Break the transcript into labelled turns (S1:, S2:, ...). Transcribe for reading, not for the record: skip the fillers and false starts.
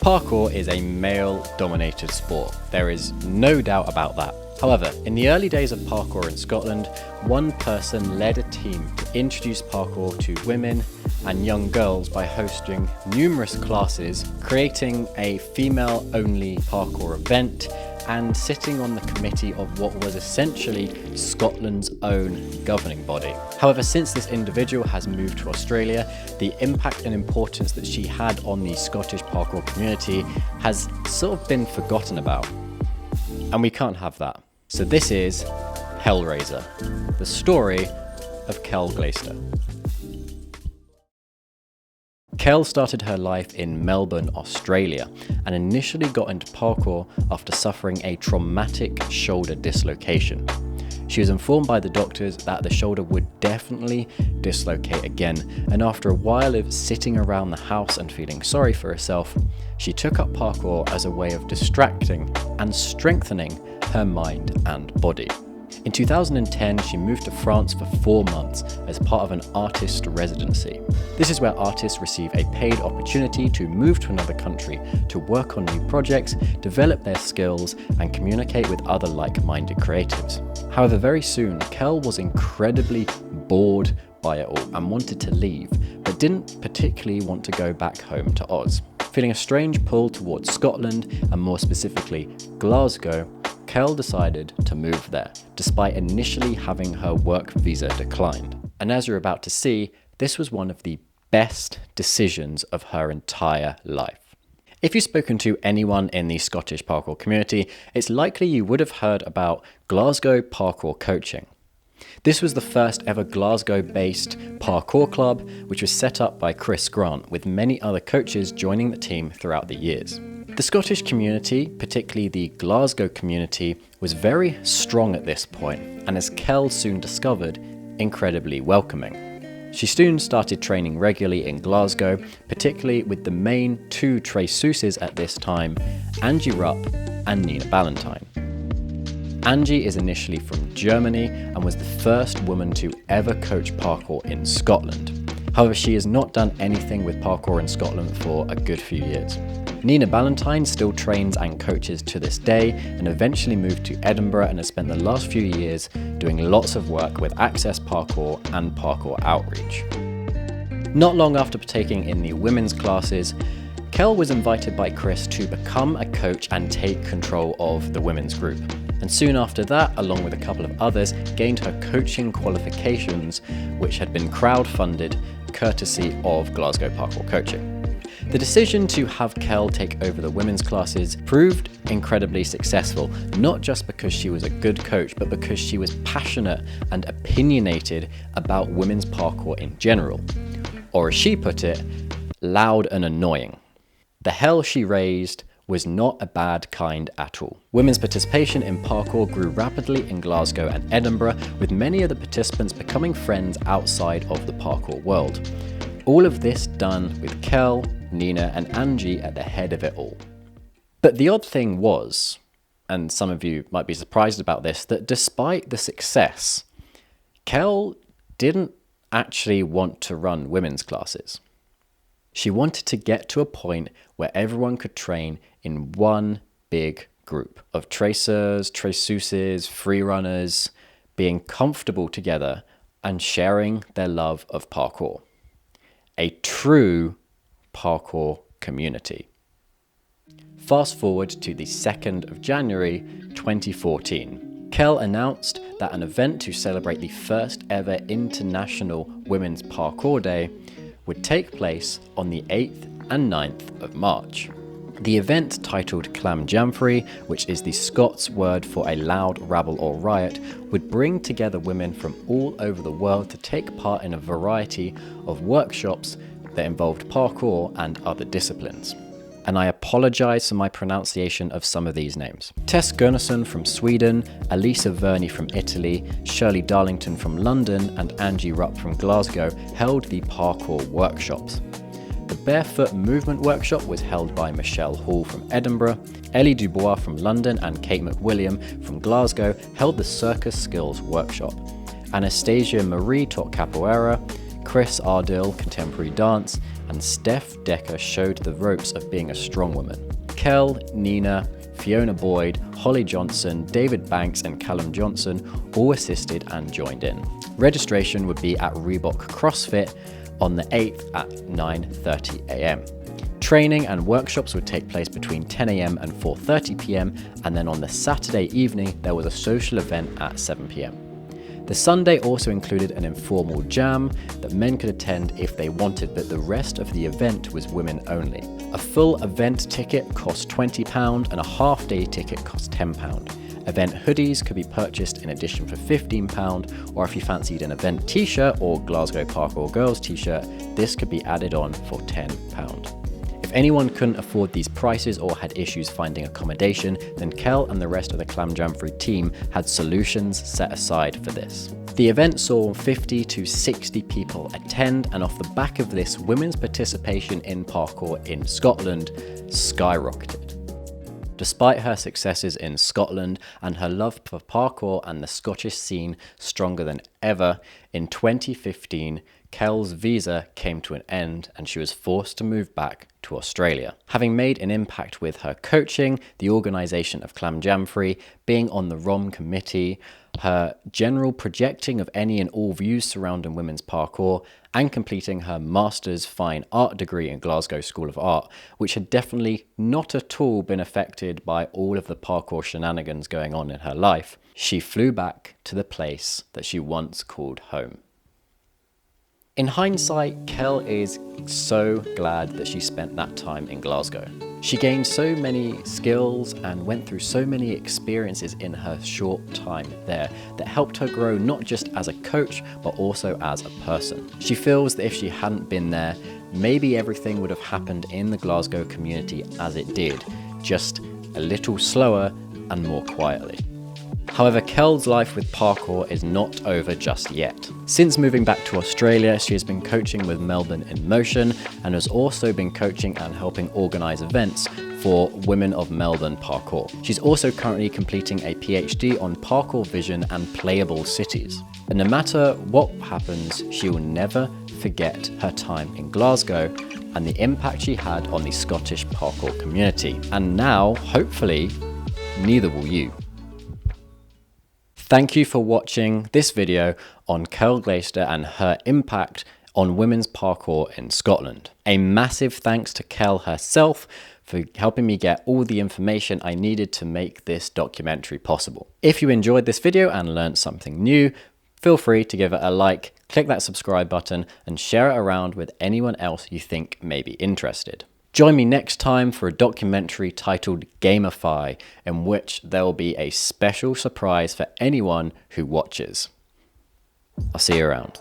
S1: Parkour is a male-dominated sport. There is no doubt about that. However, in the early days of parkour in Scotland, one person led a team to introduce parkour to women and young girls by hosting numerous classes, creating a female-only parkour event, and sitting on the committee of what was essentially Scotland's own governing body. However, since this individual has moved to Australia, the impact and importance that she had on the Scottish parkour community has sort of been forgotten about. And we can't have that. So this is RAISER, the story of Kel Glaister. Kel started her life in Melbourne, Australia, and initially got into parkour after suffering a traumatic shoulder dislocation. She was informed by the doctors that the shoulder would definitely dislocate again, and after a while of sitting around the house and feeling sorry for herself, she took up parkour as a way of distracting and strengthening her mind and body. In 2010, she moved to France for 4 months as part of an artist residency. This is where artists receive a paid opportunity to move to another country to work on new projects, develop their skills, and communicate with other like-minded creatives. However, very soon, Kel was incredibly bored by it all and wanted to leave, but didn't particularly want to go back home to Oz. Feeling a strange pull towards Scotland, and more specifically Glasgow, Kel decided to move there, despite initially having her work visa declined. And as you're about to see, this was one of the best decisions of her entire life. If you've spoken to anyone in the Scottish parkour community, it's likely you would have heard about Glasgow Parkour Coaching. This was the first ever Glasgow-based parkour club, which was set up by Chris Grant, with many other coaches joining the team throughout the years. The Scottish community, particularly the Glasgow community, was very strong at this point, and as Kel soon discovered, incredibly welcoming. She soon started training regularly in Glasgow, particularly with the main two traiseuses at this time, Angie Rupp and Nina Ballantyne. Angie is initially from Germany and was the first woman to ever coach parkour in Scotland. However, she has not done anything with parkour in Scotland for a good few years. Nina Ballantyne still trains and coaches to this day, and eventually moved to Edinburgh and has spent the last few years doing lots of work with Access Parkour and Parkour Outreach. Not long after partaking in the women's classes, Kel was invited by Chris to become a coach and take control of the women's group. And soon after that, along with a couple of others, gained her coaching qualifications, which had been crowdfunded courtesy of Glasgow Parkour Coaching. The decision to have Kel take over the women's classes proved incredibly successful, not just because she was a good coach, but because she was passionate and opinionated about women's parkour in general. Or as she put it, loud and annoying. The hell she raised was not a bad kind at all. Women's participation in parkour grew rapidly in Glasgow and Edinburgh, with many of the participants becoming friends outside of the parkour world. All of this done with Kel, Nina, and Angie at the head of it all. But the odd thing was, and some of you might be surprised about this, that despite the success, Kel didn't actually want to run women's classes. She wanted to get to a point where everyone could train in one big group of tracers, traiseuses, freerunners, being comfortable together and sharing their love of parkour. A true parkour community. Fast forward to the 2nd of January 2014. Kel announced that an event to celebrate the first ever International Women's Parkour Day would take place on the 8th and 9th of March. The event, titled Clam Jamre, which is the Scots word for a loud rabble or riot, would bring together women from all over the world to take part in a variety of workshops that involved parkour and other disciplines. And I apologise for my pronunciation of some of these names. Tess Gunnarsson from Sweden, Elisa Verni from Italy, Shirley Darlington from London, and Angie Rupp from Glasgow held the parkour workshops. The Barefoot Movement workshop was held by Michelle Hall from Edinburgh. Ellie Dubois from London and Kate McWilliam from Glasgow held the Circus Skills workshop. Anastasia Marie taught capoeira. Chris Ardell, contemporary dance, and Steph Decker showed the ropes of being a strong woman. Kel, Nina, Fiona Boyd, Holly Johnson, David Banks, and Callum Johnson all assisted and joined in. Registration would be at Reebok CrossFit on the 8th at 9:30 a.m. Training and workshops would take place between 10 a.m. and 4:30 p.m. and then on the Saturday evening there was a social event at 7 p.m. The Sunday also included an informal jam that men could attend if they wanted, but the rest of the event was women only. A full event ticket cost £20 and a half-day ticket cost £10. Event hoodies could be purchased in addition for £15, or if you fancied an event t-shirt or Glasgow Parkour Girls t-shirt, this could be added on for £10. If anyone couldn't afford these prices or had issues finding accommodation, then Kel and the rest of the Clam Jamre team had solutions set aside for this. The event saw 50 to 60 people attend, and off the back of this, women's participation in parkour in Scotland skyrocketed. Despite her successes in Scotland and her love for parkour and the Scottish scene stronger than ever, in 2015, Kel's visa came to an end and she was forced to move back to Australia. Having made an impact with her coaching, the organisation of Clam Jamre, being on the ROM committee, her general projecting of any and all views surrounding women's parkour, and completing her Master's Fine Art degree in Glasgow School of Art, which had definitely not at all been affected by all of the parkour shenanigans going on in her life, she flew back to the place that she once called home. In hindsight, Kel is so glad that she spent that time in Glasgow. She gained so many skills and went through so many experiences in her short time there that helped her grow not just as a coach, but also as a person. She feels that if she hadn't been there, maybe everything would have happened in the Glasgow community as it did, just a little slower and more quietly. However, Kel's life with parkour is not over just yet. Since moving back to Australia, she has been coaching with Melbourne in Motion and has also been coaching and helping organise events for Women of Melbourne Parkour. She's also currently completing a PhD on parkour vision and playable cities. And no matter what happens, she will never forget her time in Glasgow and the impact she had on the Scottish parkour community. And now, hopefully, neither will you. Thank you for watching this video on Kel Glaister and her impact on women's parkour in Scotland. A massive thanks to Kel herself for helping me get all the information I needed to make this documentary possible. If you enjoyed this video and learned something new, feel free to give it a like, click that subscribe button, and share it around with anyone else you think may be interested. Join me next time for a documentary titled Gamify, in which there will be a special surprise for anyone who watches. I'll see you around.